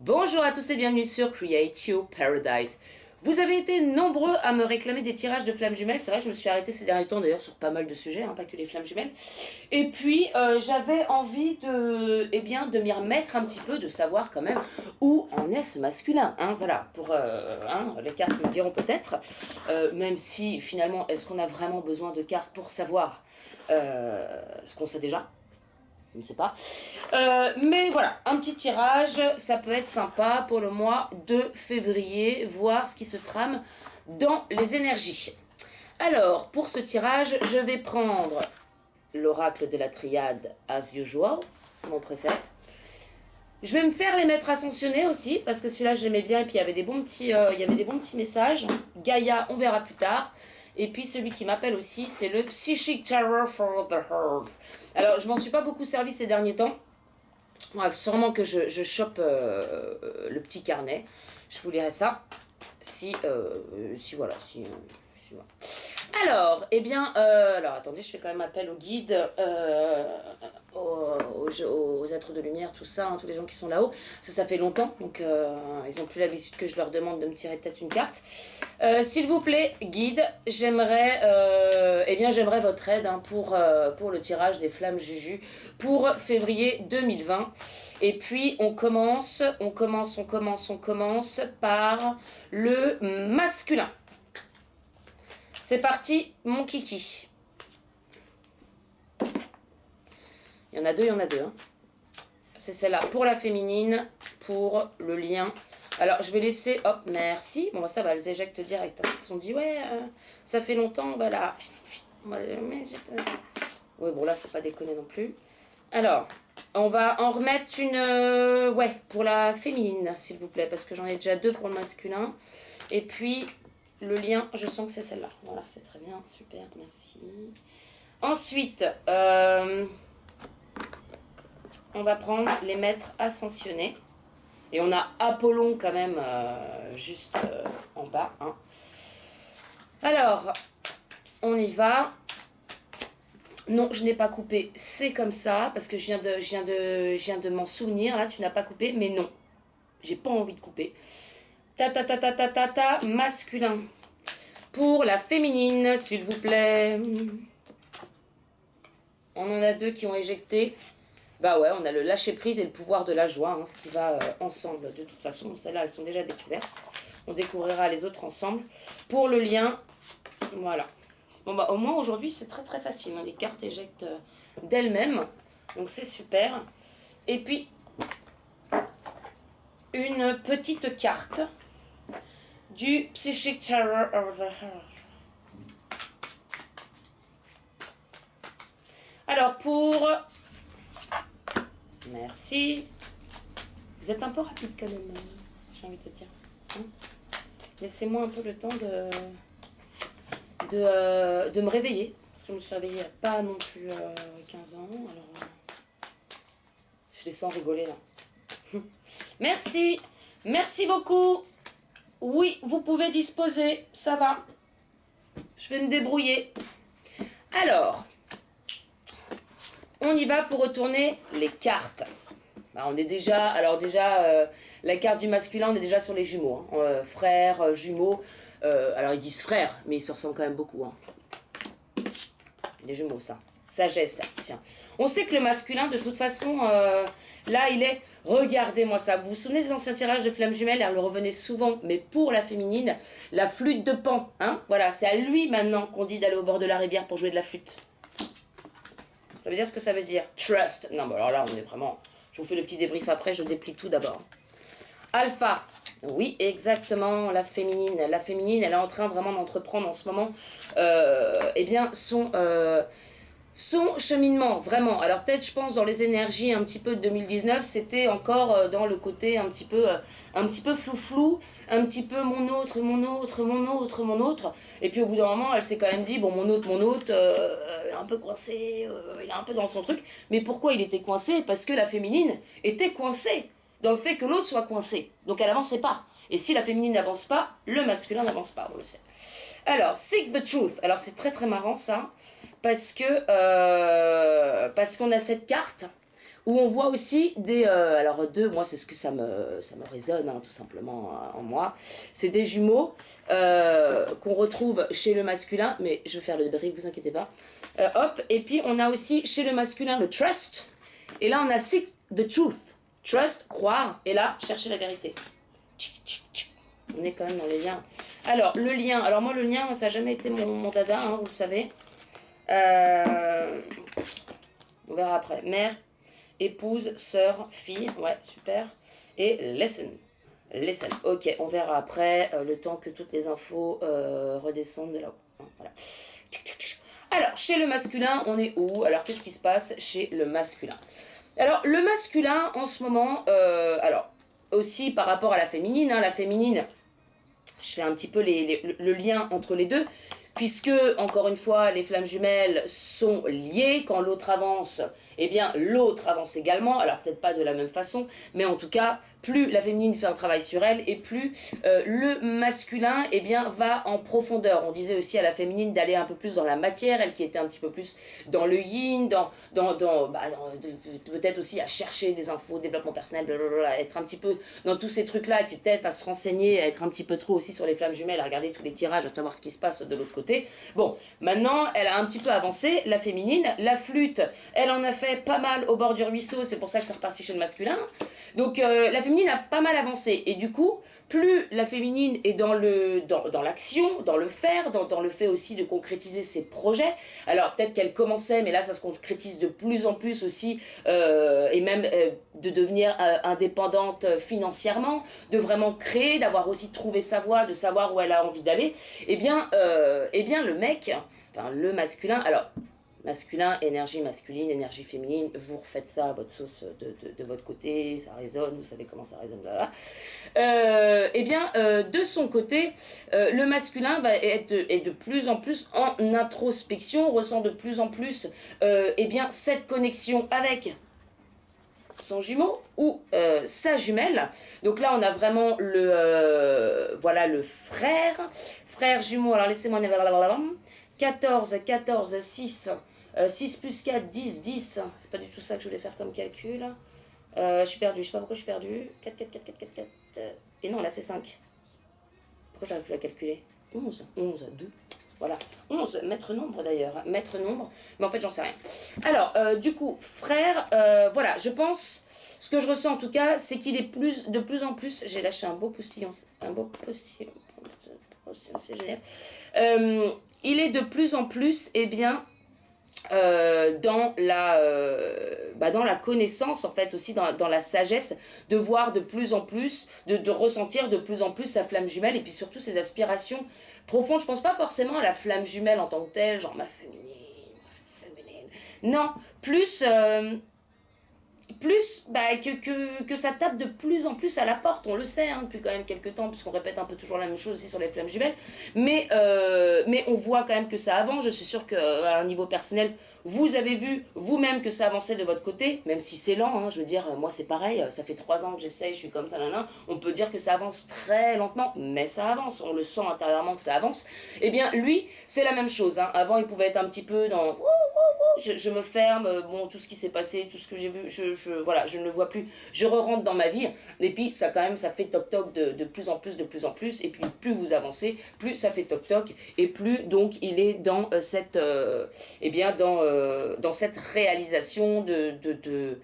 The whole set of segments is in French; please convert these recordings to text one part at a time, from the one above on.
Bonjour à tous et bienvenue sur Create Your Paradise. Vous avez été nombreux à me réclamer des tirages de flammes jumelles. C'est vrai que je me suis arrêtée ces derniers temps d'ailleurs sur pas mal de sujets, pas que les flammes jumelles. Et puis j'avais envie de m'y remettre un petit peu, de savoir quand même où en est ce masculin. Voilà, pour les cartes me diront peut-être, même si finalement, est-ce qu'on a vraiment besoin de cartes pour savoir ce qu'on sait déjà? Je ne sais pas. Mais voilà, un petit tirage, ça peut être sympa pour le mois de février, voir ce qui se trame dans les énergies. Alors, pour ce tirage, je vais prendre l'oracle de la triade as usual, c'est mon préféré. Je vais me faire les maîtres ascensionnés aussi, parce que celui-là je l'aimais bien, et puis il y avait des bons petits messages. Gaïa, on verra plus tard. Et puis celui qui m'appelle aussi, c'est le Psychic Terror for the Earth. Alors, je m'en suis pas beaucoup servi ces derniers temps. Voilà, sûrement que je chope le petit carnet. Je vous lirai ça. Voilà. Alors, alors attendez, je fais quand même appel au guide, aux êtres de lumière, tout ça, tous les gens qui sont là-haut. Ça fait longtemps, donc ils n'ont plus l'habitude que je leur demande de me tirer peut-être une carte. S'il vous plaît, guide, j'aimerais votre aide pour le tirage des flammes Juju pour février 2020. Et puis on commence par le masculin. C'est parti, mon kiki. Il y en a deux. C'est celle-là pour la féminine, pour le lien. Alors, je vais laisser... Hop, merci. Bon, ça va, elles éjectent direct. Ils se sont dit, ouais, ça fait longtemps, voilà. Oui, bon, là, faut pas déconner non plus. Alors, on va en remettre une... pour la féminine, s'il vous plaît, parce que j'en ai déjà deux pour le masculin. Et puis... le lien, je sens que c'est celle-là. Voilà, c'est très bien, super, merci. Ensuite, on va prendre les maîtres ascensionnés. Et on a Apollon quand même juste en bas. Alors, on y va. Non, je n'ai pas coupé. C'est comme ça, parce que je viens de m'en souvenir. Là, tu n'as pas coupé, mais non. J'ai pas envie de couper. Masculin. Pour la féminine, s'il vous plaît. On en a deux qui ont éjecté. Bah ouais, on a le lâcher-prise et le pouvoir de la joie, ce qui va ensemble. De toute façon, celles-là, elles sont déjà découvertes. On découvrira les autres ensemble. Pour le lien, voilà. Bon bah au moins aujourd'hui, c'est très très facile. Les cartes éjectent d'elles-mêmes. Donc c'est super. Et puis, une petite carte du Psychic Terror of the Earth. Alors pour... Merci. Vous êtes un peu rapide quand même, j'ai envie de te dire. Laissez-moi un peu le temps de me réveiller. Parce que je me suis réveillée il n'y a pas non plus 15 ans. Alors, je les sens rigoler là. Merci. Merci beaucoup. Oui, vous pouvez disposer, ça va. Je vais me débrouiller. Alors, on y va pour retourner les cartes. Bah, on est déjà, la carte du masculin, on est déjà sur les jumeaux. Frères, jumeaux. Alors ils disent frères, mais ils se ressemblent quand même beaucoup. Les jumeaux, ça. Sagesse, ça. Tiens. On sait que le masculin, de toute façon, là, il est... Regardez-moi ça. Vous vous souvenez des anciens tirages de flammes jumelles? Elle revenait souvent, mais pour la féminine, la flûte de Pan. Voilà, c'est à lui maintenant qu'on dit d'aller au bord de la rivière pour jouer de la flûte. Ça veut dire ce que ça veut dire. Trust. Non, bah alors là, on est vraiment... Je vous fais le petit débrief après, je déplie tout d'abord. Alpha. Oui, exactement, la féminine. La féminine, elle est en train vraiment d'entreprendre en ce moment son cheminement, vraiment. Alors peut-être, je pense, dans les énergies un petit peu de 2019, c'était encore dans le côté un petit peu flou-flou, un petit peu mon autre. Et puis au bout d'un moment, elle s'est quand même dit, bon, mon autre, il est un peu coincé, il est un peu dans son truc. Mais pourquoi il était coincé? Parce que la féminine était coincée dans le fait que l'autre soit coincé. Donc elle n'avançait pas. Et si la féminine n'avance pas, le masculin n'avance pas, on le sait. Alors, Seek the Truth. Alors c'est très très marrant ça. Parce qu'on a cette carte où on voit aussi des... alors deux, moi c'est ce que ça me résonne hein, tout simplement en moi. C'est des jumeaux qu'on retrouve chez le masculin, mais je vais faire le débrief, vous inquiétez pas. Hop, et puis on a aussi chez le masculin le trust, et là on a seek the truth. Trust, croire, et là, chercher la vérité. On est quand même dans les liens. Alors, le lien. Alors moi, le lien, ça n'a jamais été mon dada, hein, vous le savez. On verra après. Mère, épouse, sœur, fille. Ouais, super. Et listen. Listen. Ok, on verra après, le temps que toutes les infos redescendent de là-haut. Voilà. Alors, chez le masculin, on est où? Alors, qu'est-ce qui se passe chez le masculin? Alors, le masculin, en ce moment, alors, aussi par rapport à la féminine, hein, la féminine, je fais un petit peu le lien entre les deux, puisque, encore une fois, les flammes jumelles sont liées. Quand l'autre avance, eh bien, l'autre avance également. Alors, peut-être pas de la même façon, mais en tout cas, plus la féminine fait un travail sur elle, et plus le masculin, eh bien, va en profondeur. On disait aussi à la féminine d'aller un peu plus dans la matière, elle qui était un petit peu plus dans le yin, peut-être aussi à chercher des infos, développement personnel, blablabla, être un petit peu dans tous ces trucs-là, et puis peut-être à se renseigner, à être un petit peu trop aussi sur les flammes jumelles, à regarder tous les tirages, à savoir ce qui se passe de l'autre côté. Bon, maintenant, elle a un petit peu avancé, la féminine. La flûte, elle en a fait pas mal au bord du ruisseau, c'est pour ça que c'est reparti chez le masculin. Donc, la féminine a pas mal avancé. Et du coup, plus la féminine est dans l'action, dans le faire, dans le fait aussi de concrétiser ses projets. Alors, peut-être qu'elle commençait, mais là, ça se concrétise de plus en plus aussi, et même de devenir indépendante financièrement, de vraiment créer, d'avoir aussi trouvé sa voie, de savoir où elle a envie d'aller. Eh bien, le mec, enfin, le masculin, alors... Masculin, énergie masculine, énergie féminine, vous refaites ça à votre sauce de votre côté, ça résonne, vous savez comment ça résonne, là. De son côté, le masculin est de plus en plus en introspection, ressent de plus en plus cette connexion avec son jumeau ou sa jumelle. Donc là, on a vraiment le frère jumeau. Alors laissez-moi 14, 6. 6 plus 4, 10, 10. C'est pas du tout ça que je voulais faire comme calcul. Je suis perdu, je sais pas pourquoi je suis perdu. 4, 4, 4, 4, 4, 4. Et non, là c'est 5. Pourquoi j'arrive plus à calculer? 11, 11, 2. Voilà, 11, maître nombre d'ailleurs, maître nombre, mais en fait j'en sais rien. Alors, du coup, frère, voilà, je pense, ce que je ressens en tout cas, c'est qu'il est de plus en plus, j'ai lâché un beau postillon, c'est génial. Il est de plus en plus, dans la connaissance, en fait, aussi dans la sagesse, de voir de plus en plus, de ressentir de plus en plus sa flamme jumelle, et puis surtout ses aspirations profondes. Je pense pas forcément à la flamme jumelle en tant que telle, genre ma féminine. Non, plus que ça tape de plus en plus à la porte, on le sait hein, depuis quand même quelques temps, puisqu'on répète un peu toujours la même chose aussi sur les flammes jumelles, mais on voit quand même que ça avance. Je suis sûre qu'à un niveau personnel, vous avez vu vous-même que ça avançait de votre côté, même si c'est lent, hein, je veux dire, moi c'est pareil, ça fait 3 ans que j'essaye, je suis comme ça, on peut dire que ça avance très lentement, mais ça avance, on le sent intérieurement que ça avance. Eh bien lui, c'est la même chose, hein. Avant il pouvait être un petit peu dans je me ferme, bon, tout ce qui s'est passé, tout ce que j'ai vu, voilà, je ne le vois plus, je re-rentre dans ma vie, et puis ça fait toc-toc de plus en plus, et puis plus vous avancez, plus ça fait toc-toc, et plus donc il est dans dans cette réalisation qu'il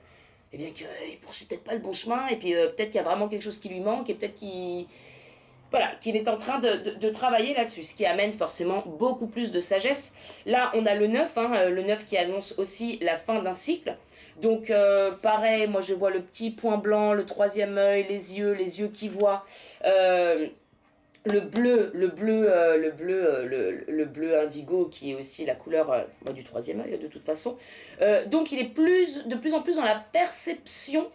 poursuit peut-être pas le bon chemin, et puis peut-être qu'il y a vraiment quelque chose qui lui manque, et peut-être qu'il est en train de travailler là-dessus, ce qui amène forcément beaucoup plus de sagesse. Là, on a le 9, le 9 qui annonce aussi la fin d'un cycle. Donc, pareil, moi je vois le petit point blanc, le troisième œil, les yeux qui voient. Le bleu indigo qui est aussi la couleur du troisième œil de toute façon. Donc il est de plus en plus dans la perception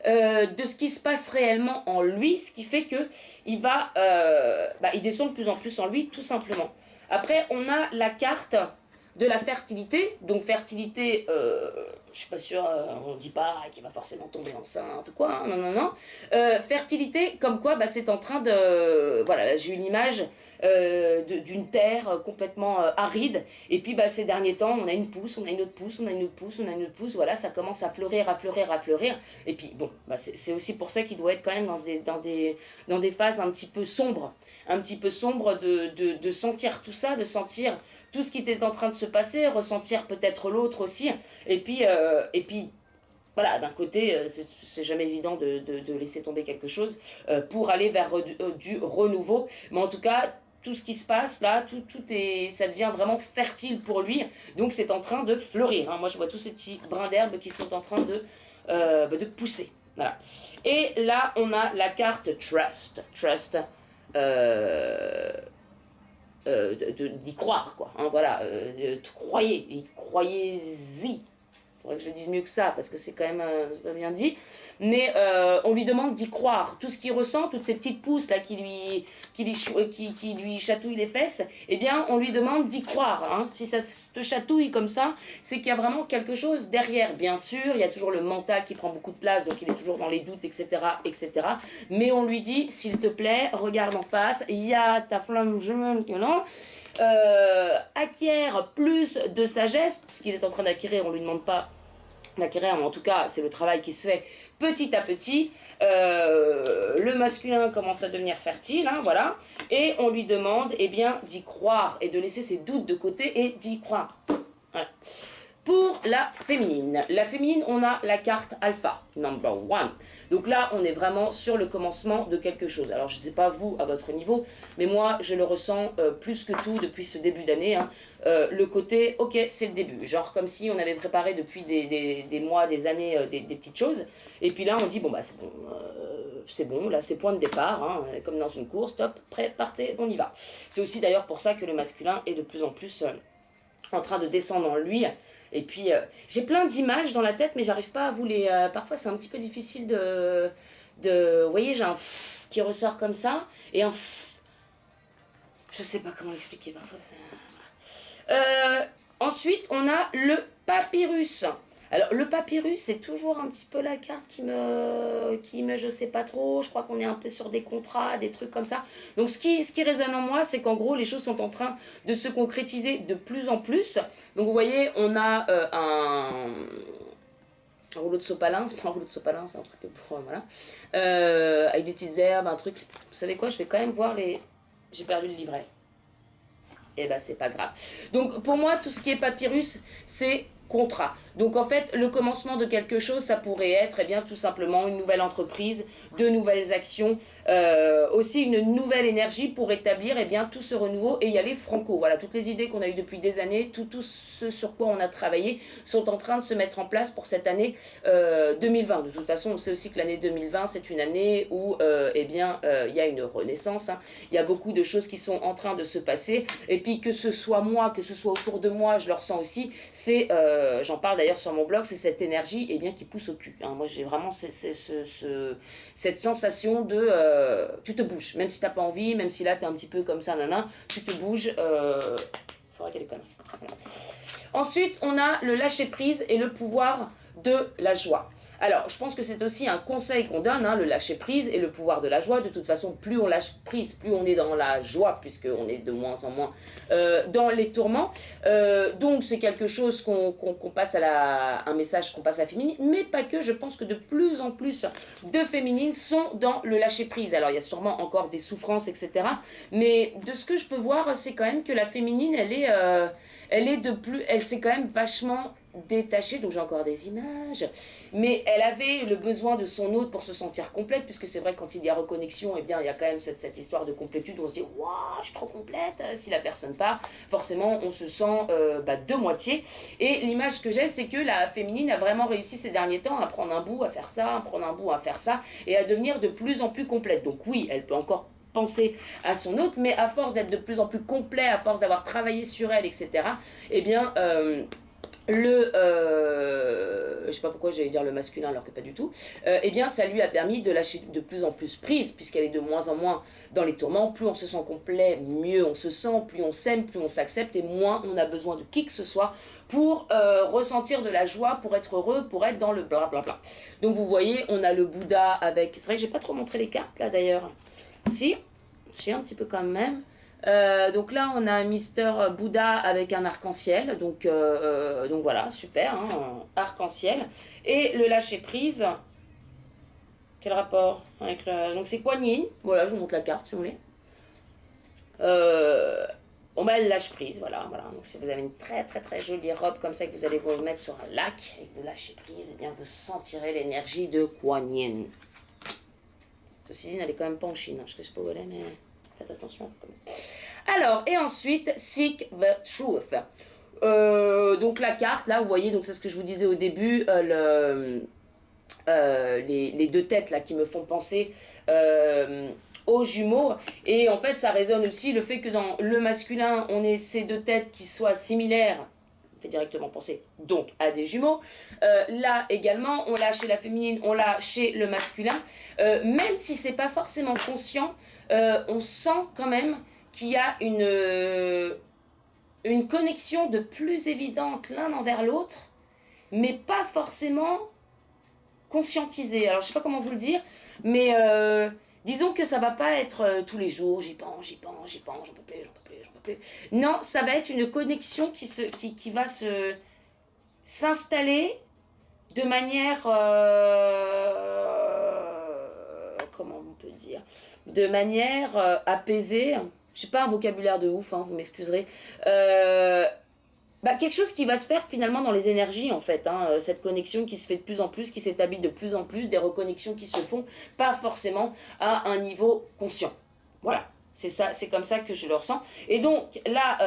de ce qui se passe réellement en lui, ce qui fait que il descend de plus en plus en lui tout simplement. Après on a la carte de la fertilité, donc fertilité je suis pas sûre, on dit pas qu'il va forcément tomber enceinte ou quoi, hein, non, non, non. Fertilité, comme quoi, bah, c'est en train de... Voilà, là, j'ai eu l'image d'une terre complètement aride, et puis bah, ces derniers temps, on a une pousse, on a une autre pousse, on a une autre pousse, on a une autre pousse, voilà, ça commence à fleurir, à fleurir, à fleurir, et puis bon, bah, c'est aussi pour ça qu'il doit être quand même dans des phases un petit peu sombres de sentir tout ça, de sentir tout ce qui était en train de se passer, ressentir peut-être l'autre aussi, et puis voilà, d'un côté, c'est jamais évident de laisser tomber quelque chose pour aller vers du renouveau. Mais en tout cas, tout ce qui se passe là, ça devient vraiment fertile pour lui. Donc c'est en train de fleurir, hein. Moi, je vois tous ces petits brins d'herbe qui sont en train de pousser. Voilà. Et là, on a la carte Trust. Trust. D'y croire, quoi. Hein, voilà. Croyez-y. Faudrait que je dise mieux que ça, parce que c'est quand même c'est pas bien dit. Mais on lui demande d'y croire. Tout ce qu'il ressent, toutes ces petites pousses là qui lui chatouillent les fesses, eh bien, on lui demande d'y croire. Hein. Si ça te chatouille comme ça, c'est qu'il y a vraiment quelque chose derrière. Bien sûr, il y a toujours le mental qui prend beaucoup de place, donc il est toujours dans les doutes, etc., etc. Mais on lui dit, s'il te plaît, regarde en face, il y a ta flamme jumelle, non acquiert plus de sagesse, ce qu'il est en train d'acquérir, on ne lui demande pas d'acquérir, mais en tout cas, c'est le travail qui se fait petit à petit. Le masculin commence à devenir fertile, hein, voilà, et on lui demande eh bien, d'y croire et de laisser ses doutes de côté et d'y croire. Voilà. Pour la féminine, on a la carte alpha, number 1. Donc là, on est vraiment sur le commencement de quelque chose. Alors, je ne sais pas vous, à votre niveau, mais moi, je le ressens plus que tout depuis ce début d'année. Hein. Le côté, ok, c'est le début. Genre comme si on avait préparé depuis des mois, des années, des petites choses. Et puis là, on dit, bon, bah c'est bon, là, c'est point de départ. Hein, comme dans une course, top, prêt, partez, on y va. C'est aussi d'ailleurs pour ça que le masculin est de plus en plus en train de descendre en lui. Et puis, j'ai plein d'images dans la tête, mais j'arrive pas à vous les... parfois, c'est un petit peu difficile vous voyez, j'ai un qui ressort comme ça, et un je sais pas comment l'expliquer, parfois ensuite, on a le papyrus. Alors, le papyrus, c'est toujours un petit peu la carte qui me je sais pas trop, je crois qu'on est un peu sur des contrats, des trucs comme ça. Donc, ce qui résonne en moi, c'est qu'en gros, les choses sont en train de se concrétiser de plus en plus. Donc, vous voyez, on a un rouleau de sopalin, c'est pas un rouleau de sopalin, c'est un truc pour, voilà. Avec des petites herbes, un truc. Vous savez quoi, je vais quand même voir les... J'ai perdu le livret. Eh ben, c'est pas grave. Donc, pour moi, tout ce qui est papyrus, c'est contrat. Donc en fait, le commencement de quelque chose, ça pourrait être eh bien, tout simplement une nouvelle entreprise, de nouvelles actions, aussi une nouvelle énergie pour établir eh bien, tout ce renouveau et y aller franco. Voilà, toutes les idées qu'on a eues depuis des années, tout ce sur quoi on a travaillé, sont en train de se mettre en place pour cette année 2020. De toute façon, on sait aussi que l'année 2020, c'est une année où eh bien, y a une renaissance. Hein. Il y a beaucoup de choses qui sont en train de se passer. Et puis que ce soit moi, que ce soit autour de moi, je le ressens aussi, c'est... j'en parle d'ailleurs sur mon blog, c'est cette énergie eh bien, qui pousse au cul. Hein. Moi, j'ai vraiment cette sensation de... tu te bouges, même si t'as pas envie, même si là, t'es un petit peu comme ça, nana, tu te bouges. Faut arrêter les conneries. Voilà. Ensuite, on a le lâcher-prise et le pouvoir de la joie. Alors, je pense que c'est aussi un conseil qu'on donne, hein, le lâcher-prise et le pouvoir de la joie. De toute façon, plus on lâche prise, plus on est dans la joie, puisqu'on est de moins en moins dans les tourments. Donc, c'est quelque chose qu'on passe un message qu'on passe à la féminine, mais pas que. Je pense que de plus en plus de féminines sont dans le lâcher-prise. Alors, il y a sûrement encore des souffrances, etc. Mais de ce que je peux voir, c'est quand même que la féminine, elle s'est quand même vachement détachée, donc j'ai encore des images, mais elle avait le besoin de son autre pour se sentir complète, puisque c'est vrai que quand il y a reconnexion, eh bien il y a quand même cette histoire de complétude où on se dit « Waouh, je suis trop complète !» Si la personne part, forcément on se sent de moitié. Et l'image que j'ai, c'est que la féminine a vraiment réussi ces derniers temps à prendre un bout, à faire ça, à prendre un bout, à faire ça, et à devenir de plus en plus complète. Donc oui, elle peut encore penser à son autre, mais à force d'être de plus en plus complet, à force d'avoir travaillé sur elle, etc., eh bien... je sais pas pourquoi j'allais dire le masculin alors que pas du tout, eh bien ça lui a permis de lâcher de plus en plus prise, puisqu'elle est de moins en moins dans les tourments. Plus on se sent complet, mieux on se sent, plus on s'aime, plus on s'accepte, et moins on a besoin de qui que ce soit pour ressentir de la joie, pour être heureux, pour être dans le blablabla. Donc vous voyez, on a le Bouddha avec... C'est vrai que j'ai pas trop montré les cartes là d'ailleurs. Si un petit peu quand même. Donc là, on a un Mister Bouddha avec un arc-en-ciel. Donc voilà, super, hein, arc-en-ciel. Et le lâcher-prise, quel rapport avec le... Donc c'est Kuan Yin. Voilà, je vous montre la carte si vous voulez. On met le lâche-prise, voilà. Donc si vous avez une très très très jolie robe comme ça que vous allez vous mettre sur un lac et que vous lâchez prise, eh bien vous sentirez l'énergie de Kuan Yin. Ceci dit, n'allez quand même pas en Chine, hein, je ne sais pas où elle est, mais faites attention. Alors, et ensuite, Seek the Truth. Donc la carte, là, vous voyez, donc c'est ce que je vous disais au début, les deux têtes là qui me font penser aux jumeaux. Et en fait, ça résonne aussi le fait que dans le masculin, on ait ces deux têtes qui soient similaires. Fait directement penser donc à des jumeaux. Là également, on l'a chez la féminine, on l'a chez le masculin. Même si c'est pas forcément conscient, on sent quand même qu'il y a une connexion de plus évidente l'un envers l'autre, mais pas forcément conscientisée. Alors je sais pas comment vous le dire, mais disons que ça va pas être tous les jours, j'y pense, j'en peux plus. Non, ça va être une connexion qui va s'installer de manière... comment on peut dire, de manière apaisée. Je sais pas un vocabulaire de ouf, hein, vous m'excuserez. Quelque chose qui va se faire finalement dans les énergies en fait, hein, cette connexion qui se fait de plus en plus, qui s'établit de plus en plus, des reconnexions qui se font, pas forcément à un niveau conscient. Voilà, c'est ça, c'est comme ça que je le ressens. Et donc là,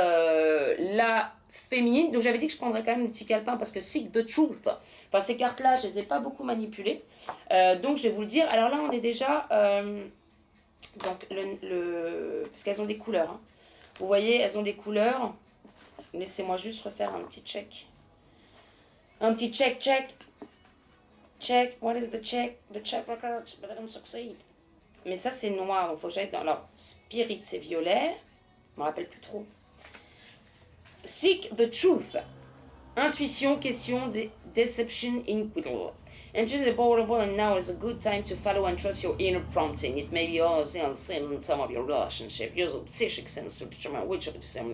la féminine, donc j'avais dit que je prendrais quand même le petit calepin parce que Seek the Truth, enfin ces cartes-là, je les ai pas beaucoup manipulées, donc je vais vous le dire. Alors là, on est déjà, donc parce qu'elles ont des couleurs, hein. Vous voyez, elles ont des couleurs. Laissez-moi juste refaire un petit check. Un petit check. Check. What is the check? The check records, but I don't succeed. Mais ça, c'est noir. Donc, il faut que j'aille dans... Alors, Spirit, c'est violet. Je me rappelle plus trop. Seek the truth. Intuition, question, deception, inquiry. Entering the board of and now is a good time to follow and trust your inner prompting. It may be also in some of your relationship. Use a psychic sense to determine which of the same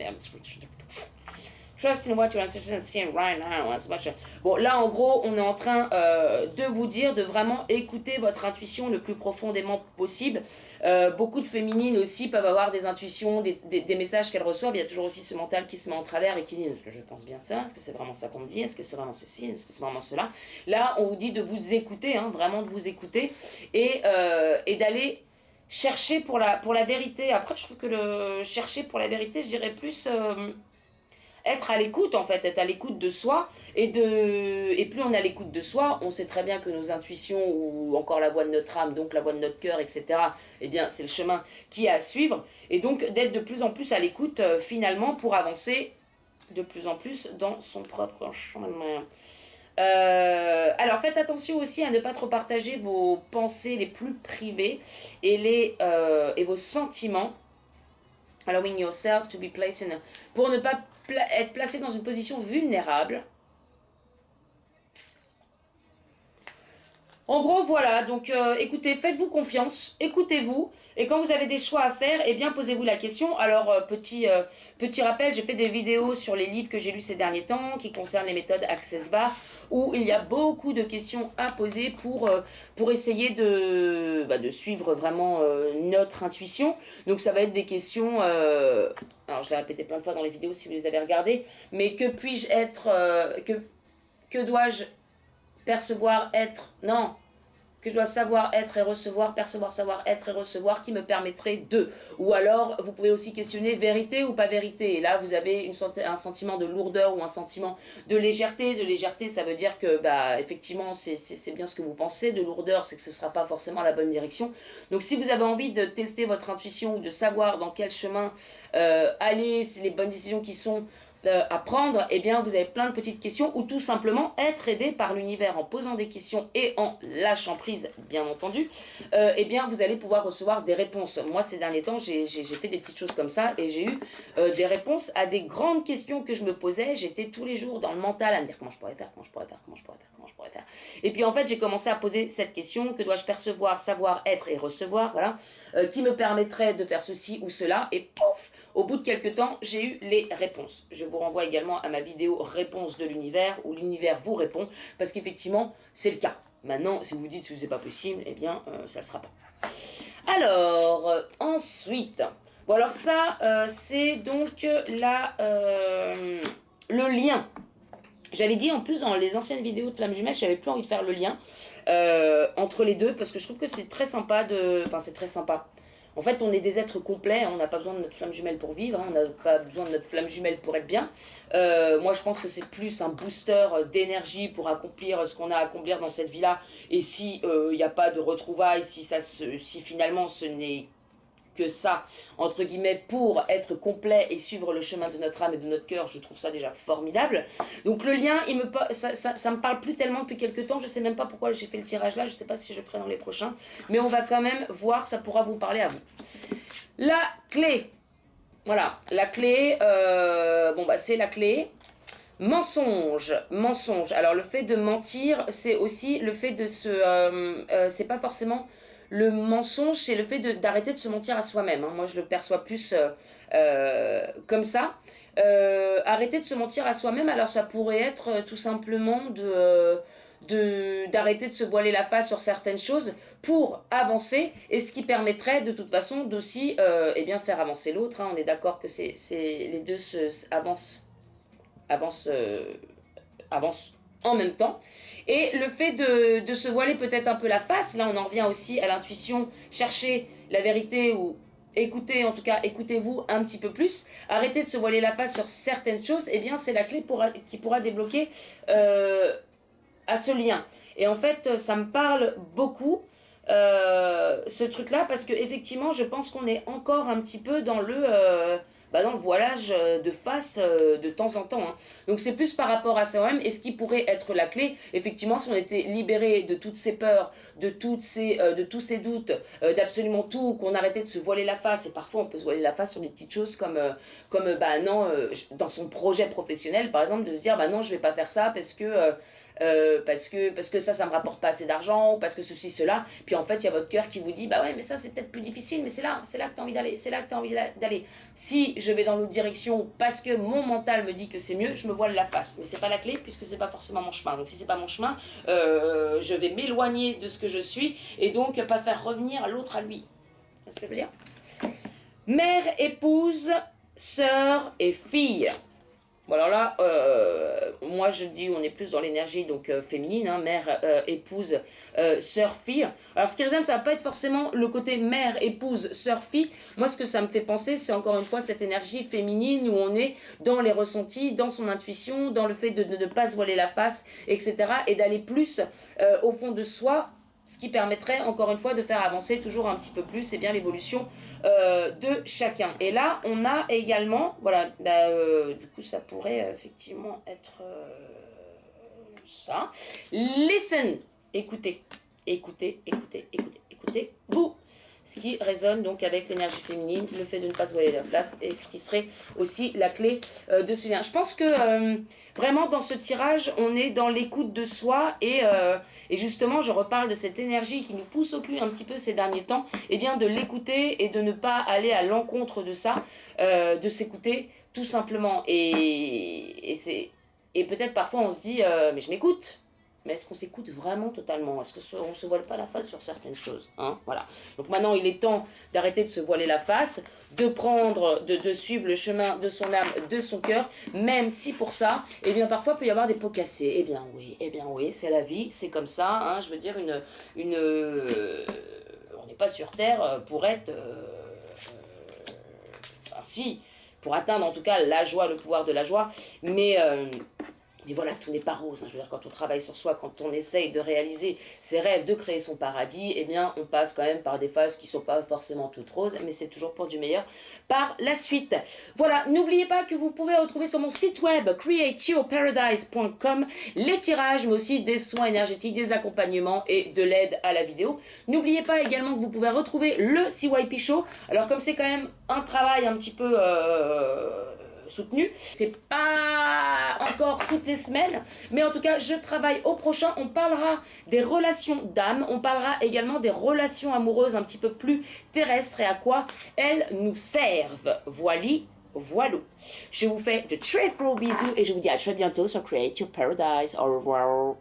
Trust in what your ancestors are seeing right now as much. Bon, là, en gros, on est en train de vous dire de vraiment écouter votre intuition le plus profondément possible. Beaucoup de féminines aussi peuvent avoir des intuitions, des messages qu'elles reçoivent. Il y a toujours aussi ce mental qui se met en travers et qui dit: est-ce que je pense bien ça? Est-ce que c'est vraiment ça qu'on me dit? Est-ce que c'est vraiment ceci? Est-ce que c'est vraiment cela? Là, on vous dit de vous écouter, hein, vraiment de vous écouter et d'aller chercher pour la vérité. Après, je trouve que le chercher pour la vérité, je dirais plus... être à l'écoute en fait, être à l'écoute de soi et plus on est à l'écoute de soi, on sait très bien que nos intuitions ou encore la voix de notre âme, donc la voix de notre cœur, etc., eh bien c'est le chemin qui est à suivre, et donc d'être de plus en plus à l'écoute finalement pour avancer de plus en plus dans son propre chemin. Alors faites attention aussi à ne pas trop partager vos pensées les plus privées et vos sentiments. Allowing yourself to be placed in pour ne pas être placé dans une position vulnérable. En gros, voilà, donc écoutez, faites-vous confiance, écoutez-vous, et quand vous avez des choix à faire, eh bien posez-vous la question. Alors, petit rappel, j'ai fait des vidéos sur les livres que j'ai lus ces derniers temps, qui concernent les méthodes Access Bar, où il y a beaucoup de questions à poser pour essayer de suivre vraiment notre intuition. Donc ça va être des questions, alors je l'ai répété plein de fois dans les vidéos si vous les avez regardées, mais que puis-je être, que dois-je percevoir, être, non, que je dois savoir, être et recevoir, percevoir, savoir, être et recevoir, qui me permettrait de. Ou alors, vous pouvez aussi questionner vérité ou pas vérité. Et là, vous avez un sentiment de lourdeur ou un sentiment de légèreté. De légèreté, ça veut dire que, effectivement, c'est bien ce que vous pensez. De lourdeur, c'est que ce ne sera pas forcément la bonne direction. Donc, si vous avez envie de tester votre intuition ou de savoir dans quel chemin aller, c'est les bonnes décisions qui sont apprendre, eh bien vous avez plein de petites questions ou tout simplement être aidé par l'univers en posant des questions et en lâchant prise, bien entendu, eh bien vous allez pouvoir recevoir des réponses. Moi ces derniers temps j'ai fait des petites choses comme ça et j'ai eu des réponses à des grandes questions que je me posais. J'étais tous les jours dans le mental à me dire comment je pourrais faire, comment je pourrais faire, comment je pourrais faire, comment je pourrais faire. Et puis en fait j'ai commencé à poser cette question, que dois-je percevoir, savoir, être et recevoir, voilà, qui me permettrait de faire ceci ou cela, et pouf, au bout de quelques temps, j'ai eu les réponses. Je vous renvoie également à ma vidéo Réponse de l'univers, où l'univers vous répond, parce qu'effectivement, c'est le cas. Maintenant, si vous vous dites que c'est pas possible, eh bien, ça ne le sera pas. Alors, ensuite, bon alors ça, c'est donc le lien. J'avais dit en plus dans les anciennes vidéos de Flamme Jumelle, j'avais plus envie de faire le lien entre les deux, parce que je trouve que c'est très sympa de... Enfin, c'est très sympa. En fait, on est des êtres complets, on n'a pas besoin de notre flamme jumelle pour vivre, hein, on n'a pas besoin de notre flamme jumelle pour être bien. Moi, je pense que c'est plus un booster d'énergie pour accomplir ce qu'on a à accomplir dans cette vie-là. Et si il n'y a pas de retrouvailles, si finalement ce n'est que ça, entre guillemets, pour être complet et suivre le chemin de notre âme et de notre cœur, je trouve ça déjà formidable. Donc le lien, ça me parle plus tellement depuis quelques temps, je sais même pas pourquoi j'ai fait le tirage là, je sais pas si je ferai dans les prochains, mais on va quand même voir, ça pourra vous parler à vous. La clé, voilà, la clé, bon bah c'est la clé. Mensonge, mensonge. Alors le fait de mentir, c'est aussi le fait de c'est pas forcément le mensonge, c'est le fait d'arrêter de se mentir à soi-même. Hein. Moi, je le perçois plus comme ça. Arrêter de se mentir à soi-même, alors ça pourrait être tout simplement d'arrêter de se voiler la face sur certaines choses pour avancer, et ce qui permettrait de toute façon d'aussi eh bien, faire avancer l'autre. Hein. On est d'accord que les deux avancent en même temps. Et le fait de se voiler peut-être un peu la face, là on en revient aussi à l'intuition, chercher la vérité ou écoutez, en tout cas écoutez-vous un petit peu plus, arrêtez de se voiler la face sur certaines choses, et eh bien c'est la clé qui pourra débloquer à ce lien. Et en fait ça me parle beaucoup ce truc là, parce que effectivement je pense qu'on est encore un petit peu dans dans le voilage de face de temps en temps. Hein. Donc c'est plus par rapport à ça même, et ce qui pourrait être la clé, effectivement, si on était libéré de toutes ces peurs, de tous ces doutes, d'absolument tout, qu'on arrêtait de se voiler la face, et parfois on peut se voiler la face sur des petites choses comme dans son projet professionnel, par exemple, de se dire, bah non, je vais pas faire ça parce que ça me rapporte pas assez d'argent, ou parce que ceci, cela. Puis en fait, il y a votre cœur qui vous dit, bah ouais, mais ça, c'est peut-être plus difficile, mais c'est là que tu as envie d'aller, c'est là que tu as envie d'aller. Si je vais dans l'autre direction parce que mon mental me dit que c'est mieux, je me voile la face. Mais c'est pas la clé, puisque c'est pas forcément mon chemin. Donc si c'est pas mon chemin, je vais m'éloigner de ce que je suis, et donc pas faire revenir l'autre à lui. C'est ce que je veux dire. Mère, épouse, sœur et fille. Bon alors là, moi je dis on est plus dans l'énergie donc féminine, hein, mère, épouse, sœur, fille. Alors ce qui résonne, ça va pas être forcément le côté mère, épouse, sœur, fille. Moi ce que ça me fait penser, c'est encore une fois cette énergie féminine où on est dans les ressentis, dans son intuition, dans le fait de ne pas se voiler la face, etc. Et d'aller plus au fond de soi, ce qui permettrait encore une fois de faire avancer toujours un petit peu plus et bien l'évolution de chacun. Et là on a également, voilà, du coup ça pourrait effectivement être ça. Listen, écoutez, vous. Ce qui résonne donc avec l'énergie féminine, le fait de ne pas se voiler la face, et ce qui serait aussi la clé de ce lien. Je pense que vraiment dans ce tirage, on est dans l'écoute de soi, et justement je reparle de cette énergie qui nous pousse au cul un petit peu ces derniers temps, et bien de l'écouter et de ne pas aller à l'encontre de ça, de s'écouter tout simplement. Et peut-être parfois on se dit mais je m'écoute. Mais est-ce qu'on s'écoute vraiment totalement? Est-ce qu'on ne se voile pas la face sur certaines choses, hein? Voilà. Donc maintenant, il est temps d'arrêter de se voiler la face, de suivre le chemin de son âme, de son cœur, même si pour ça, eh bien, parfois, il peut y avoir des pots cassés. Eh bien oui, c'est la vie, c'est comme ça, hein. Je veux dire, on n'est pas sur Terre pour être... si, pour atteindre en tout cas la joie, le pouvoir de la joie, mais Mais voilà, tout n'est pas rose. Hein. Je veux dire, quand on travaille sur soi, quand on essaye de réaliser ses rêves, de créer son paradis, eh bien, on passe quand même par des phases qui ne sont pas forcément toutes roses, mais c'est toujours pour du meilleur par la suite. Voilà, n'oubliez pas que vous pouvez retrouver sur mon site web createyourparadise.com les tirages, mais aussi des soins énergétiques, des accompagnements et de l'aide à la vidéo. N'oubliez pas également que vous pouvez retrouver le CYP Show. Alors, comme c'est quand même un travail un petit peu... soutenu. C'est pas encore toutes les semaines, mais en tout cas, je travaille au prochain. On parlera des relations d'âme, on parlera également des relations amoureuses un petit peu plus terrestres et à quoi elles nous servent. Voili, voilou. Je vous fais de très gros bisous et je vous dis à très bientôt sur Create Your Paradise. Au revoir.